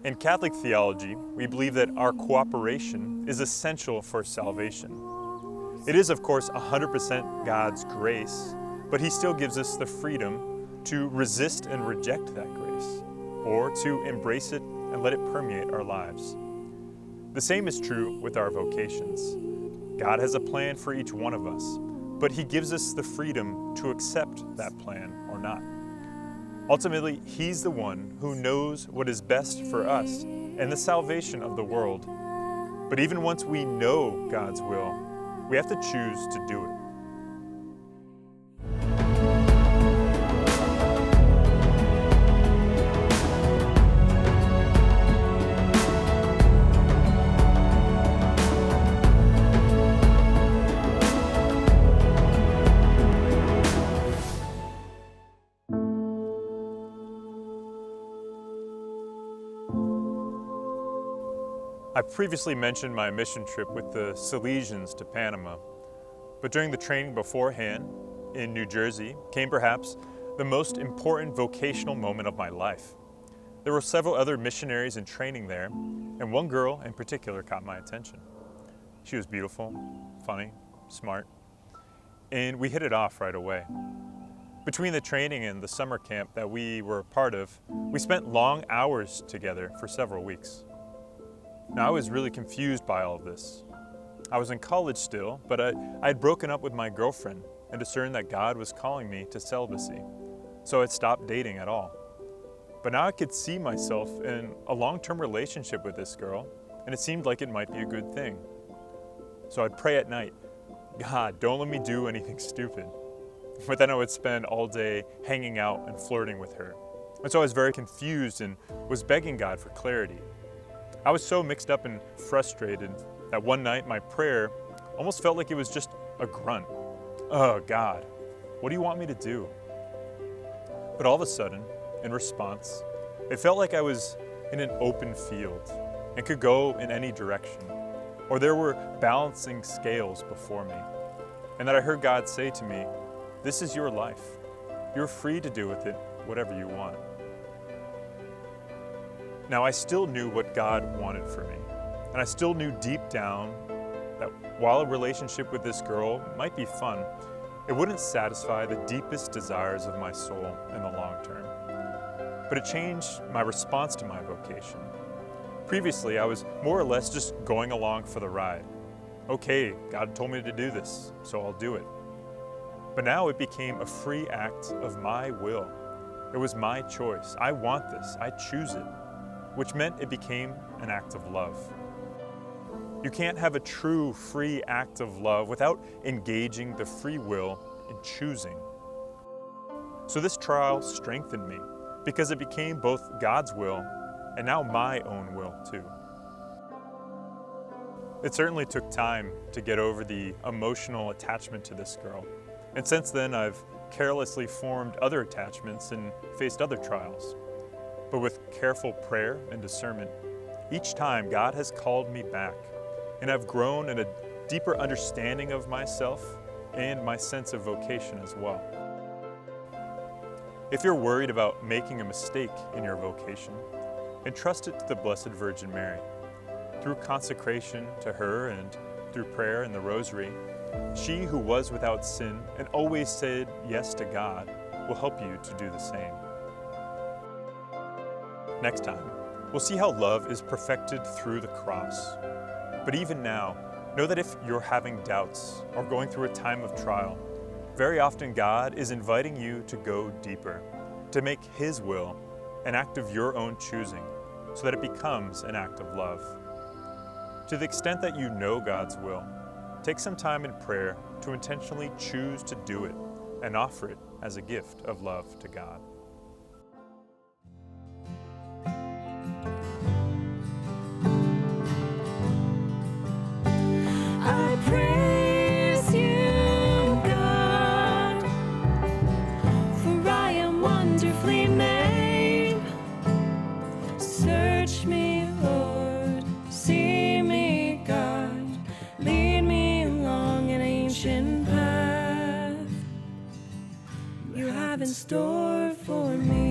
In Catholic theology, we believe that our cooperation is essential for salvation. It is, of course, 100% God's grace, but He still gives us the freedom to resist and reject that grace, or to embrace it and let it permeate our lives. The same is true with our vocations. God has a plan for each one of us, but He gives us the freedom to accept that plan or not. Ultimately, He's the one who knows what is best for us and the salvation of the world. But even once we know God's will, we have to choose to do it. I previously mentioned my mission trip with the Salesians to Panama, but during the training beforehand in New Jersey came perhaps the most important vocational moment of my life. There were several other missionaries in training there, and one girl in particular caught my attention. She was beautiful, funny, smart, and we hit it off right away. Between the training and the summer camp that we were a part of, we spent long hours together for several weeks. Now, I was really confused by all of this. I was in college still, but I had broken up with my girlfriend and discerned that God was calling me to celibacy, so I'd stopped dating at all. But now I could see myself in a long-term relationship with this girl, and it seemed like it might be a good thing. So I'd pray at night, God, don't let me do anything stupid. But then I would spend all day hanging out and flirting with her. And so I was very confused and was begging God for clarity. I was so mixed up and frustrated that one night my prayer almost felt like it was just a grunt. Oh, God, what do you want me to do? But all of a sudden, in response, it felt like I was in an open field and could go in any direction, or there were balancing scales before me, and that I heard God say to me, this is your life. You're free to do with it whatever you want. Now, I still knew what God wanted for me, and I still knew deep down that while a relationship with this girl might be fun, it wouldn't satisfy the deepest desires of my soul in the long term. But it changed my response to my vocation. Previously, I was more or less just going along for the ride. Okay, God told me to do this, so I'll do it. But now it became a free act of my will. It was my choice. I want this. I choose it. Which meant it became an act of love. You can't have a true free act of love without engaging the free will in choosing. So this trial strengthened me because it became both God's will and now my own will too. It certainly took time to get over the emotional attachment to this girl. And since then, I've carelessly formed other attachments and faced other trials. But with careful prayer and discernment, each time God has called me back, and I've grown in a deeper understanding of myself and my sense of vocation as well. If you're worried about making a mistake in your vocation, entrust it to the Blessed Virgin Mary. Through consecration to her and through prayer and the Rosary, she who was without sin and always said yes to God will help you to do the same. Next time, we'll see how love is perfected through the cross. But even now, know that if you're having doubts or going through a time of trial, very often God is inviting you to go deeper, to make His will an act of your own choosing, so that it becomes an act of love. To the extent that you know God's will, take some time in prayer to intentionally choose to do it and offer it as a gift of love to God. I praise you, God, for I am wonderfully made. Search me, Lord, see me, God, lead me along an ancient path you have in store for me.